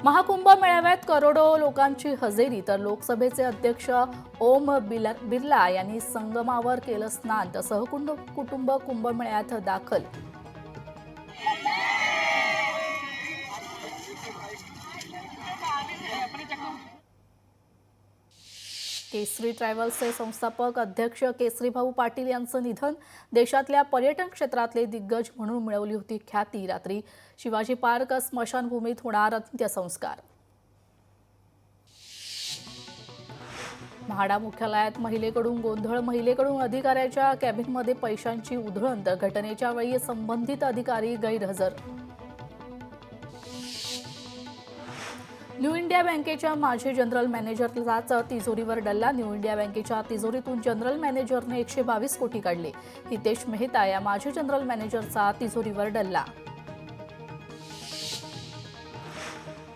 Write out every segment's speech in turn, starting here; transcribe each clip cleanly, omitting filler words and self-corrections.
महाकुंभ मेळाव्यात करोडो लोकांची हजेरी तर लोकसभेचे अध्यक्ष ओम बिर्ला यांनी संगमावर केलं स्नान तर सहकुटुंब कुंभमेळ्यात दाखल। केसरी ट्रॅव्हल्सचे संस्थापक अध्यक्ष केसरीभाऊ पाटील यांचं निधन। देशातल्या पर्यटन क्षेत्रातले दिग्गज म्हणून मिळवली होती ख्याती। रात्री शिवाजी पार्क स्मशानभूमीत होणार अंत्यसंस्कार। म्हाडा मुख्यालयात महिलेकडून गोंधळ, महिलेकडून अधिकाऱ्याच्या कॅबिनमध्ये पैशांची उधळण तर घटनेच्या वेळी संबंधित अधिकारी गैरहजर। न्यू इंडिया बँकेच्या माजी जनरल मॅनेजरलाच तिजोरीवर डल्ला। न्यू इंडिया बँकेच्या तिजोरीतून जनरल मॅनेजरने 122 कोटी काढले। हितेश मेहता या माजी जनरल मॅनेजरचा तिजोरीवर डल्ला।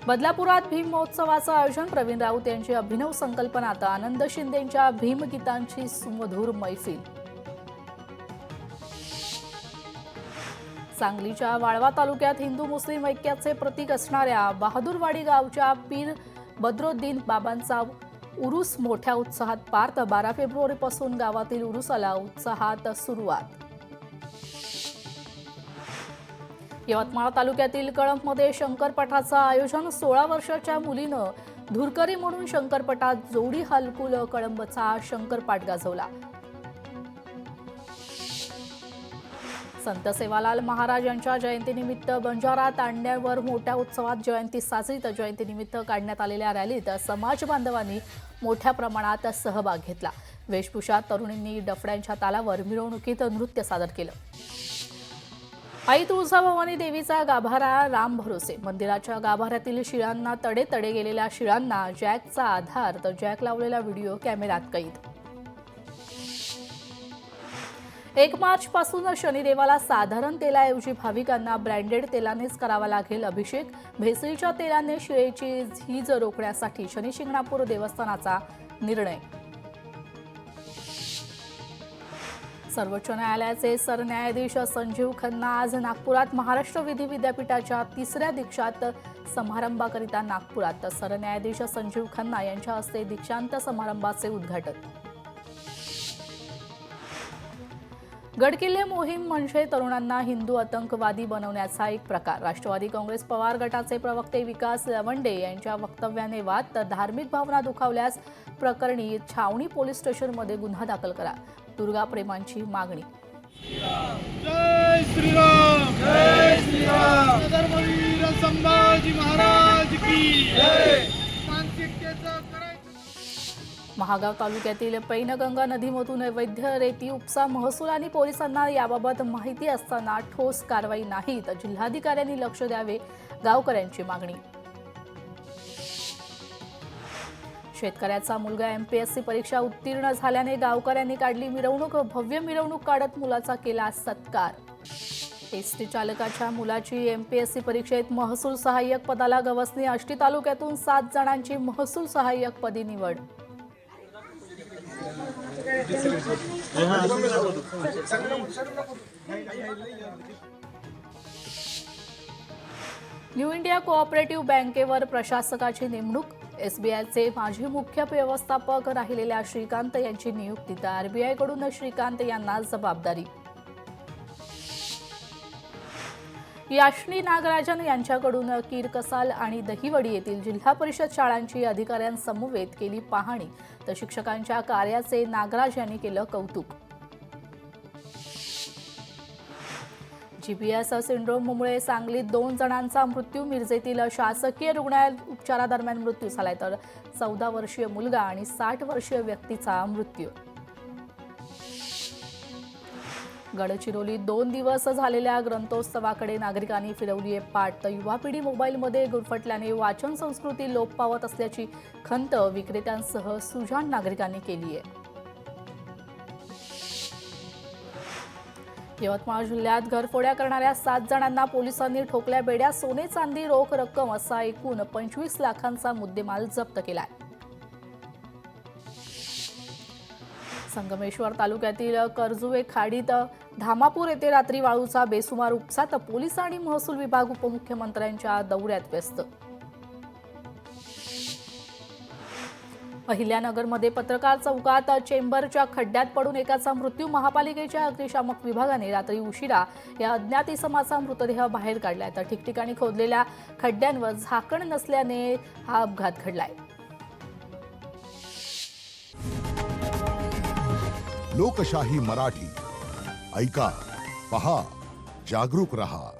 बदलापुरात भीम महोत्सवाचं आयोजन, प्रवीण राऊत यांची अभिनव संकल्पनात आनंद शिंदेंच्या भीमगीतांची सुमधुर मैफिल। सांगलीच्या वाळवा तालुक्यात हिंदू मुस्लिम ऐक्याचे प्रतीक असणाऱ्या बहादूरवाडी गावच्या पीर बद्रुद्दीन बाबांचा उरूस मोठ्या उत्साहात पार तर 12 फेब्रुवारीपासून गावातील उरुसाला उत्साहात सुरुवात। यवतमाळ तालुक्यातील कळंबमध्ये शंकरपटाचं आयोजन, 16 वर्षाच्या मुलीनं धुरकरी म्हणून शंकरपटात जोडी हलकुल कळंबचा शंकरपाट गाजवला। संत सेवालाल महाराज यांच्या जयंतीनिमित्त बंजारा तांड्यावर मोठ्या उत्सवात जयंती साजरी तर जयंतीनिमित्त काढण्यात आलेल्या रॅलीत समाज बांधवांनी मोठ्या प्रमाणात सहभाग घेतला। वेशभूषात तरुणींनी डफड्यांच्या तालावर मिरवणुकीत नृत्य सादर केलं। आई तुळजाभवानी देवीचा गाभारा राम भरोसे, मंदिराच्या गाभाऱ्यातील शिळांना तडे गेलेल्या शिळांना जॅकचा आधार तर जॅक लावलेला व्हिडिओ कॅमेऱ्यात कैद। 1 मार्च पासून शनिदेवाला साधारण तेलाऐवजी भाविकांना ब्रँडेड तेलानेच करावा लागेल अभिषेक। भेसळीच्या तेलाने शिळेची झीज रोखण्यासाठी शनी शिंगणापूर देवस्थानाचा निर्णय। सर्वोच्च न्यायालयाचे सरन्यायाधीश संजीव खन्ना आज नागपुरात महाराष्ट्र विधी विद्यापीठाच्या 3ऱ्या दीक्षांत समारंभाकरिता नागपुरात तर सरन्यायाधीश संजीव खन्ना यांच्या हस्ते दीक्षांत समारंभाचे उद्घाटन। गडकिल्ले मोहीम म्हणजे तरुणांना हिंदू आतंकवादी बनवण्याचा एक प्रकार। राष्ट्रवादी काँग्रेस पवार गटाचे प्रवक्ते विकास लवंडे यांच्या वक्तव्याने वाद तर धार्मिक भावना दुखावल्यास प्रकरणी छावणी पोलीस स्टेशनमध्ये गुन्हा दाखल करा, दुर्गा प्रेमांची मागणी। जय श्रीराम, जय श्रीराम, धर्मवीर संभाजी महाराज की जय। महागाव तालुक्यातील पैनगंगा नदीमधून अवैध रेती उपसा, महसूल आणि पोलिसांना याबाबत माहिती असताना ठोस कारवाई नाही तर जिल्हाधिकाऱ्यांनी लक्ष द्यावे, गावकऱ्यांची मागणी। शेतकऱ्याचा मुलगा एमपीएससी परीक्षा उत्तीर्ण झाल्याने गावकऱ्यांनी काढली मिरवणूक, भव्य मिरवणूक काढत मुलाचा केला सत्कार। एसटी चालकाच्या मुलाची एमपीएससी परीक्षेत महसूल सहाय्यक पदाला गवसणी, आष्टी तालुक्यातून 7 जणांची महसूल सहाय्यक पदी निवड। न्यू इंडिया कोऑपरेटिव्ह बँकेवर प्रशासकाची नेमणूक, एसबीआयचे माजी मुख्य व्यवस्थापक राहिलेल्या श्रीकांत यांची नियुक्ती तर आरबीआयकडून श्रीकांत यांना जबाबदारी। याश्नी नागराजन यांच्याकडून कीरकसाल आणि दहिवडी येथील जिल्हा परिषद शाळांची अधिकाऱ्यांसमवेत केली पाहणी तर शिक्षकांच्या कार्याचे नागराज यांनी केलं कौतुक। जीपीएस सिंड्रोममुळे सांगलीत 2 जणांचा मृत्यू, मिरजेतील शासकीय रुग्णालयात उपचारादरम्यान मृत्यू झालाय तर 14 वर्षीय मुलगा आणि 60 वर्षीय व्यक्तीचा मृत्यू। गडचिरोलीत 2 दिवस झालेल्या ग्रंथोत्सवाकडे नागरिकांनी फिरवली आहे पाठ तर युवा पिढी मोबाईलमध्ये गुरफटल्याने वाचन संस्कृती लोप पावत असल्याची खंत विक्रेत्यांसह सुजाण नागरिकांनी केली आहे। यवतमाळ जिल्ह्यात घरफोड्या करणाऱ्या 7 जणांना पोलिसांनी ठोकल्या बेड्या, सोने चांदी रोख रक्कम असा एकूण 25 लाखांचा मुद्देमाल जप्त केलाय। संगमेश्वर तालुक्यातील कर्जुवे खाडीत धामापूर येथे रात्री वाळूचा बेसुमार उपसा तर पोलीस आणि महसूल विभाग उपमुख्यमंत्र्यांच्या दौऱ्यात व्यस्त। अहिल्यानगरमध्ये पत्रकार चौकात चेंबरच्या खड्ड्यात पडून एकाचा मृत्यू. महापालिकेच्या अग्निशामक विभागाने रात्री उशिरा या अज्ञात इसमाचा मृतदेह बाहेर काढलाय. तर ठिकठिकाणी खोदलेल्या खड्ड्यांवर झाकण नसल्याने हा अपघात घडलाय. लोकशाही मराठी ऐका, पहा, जागरूक रहा.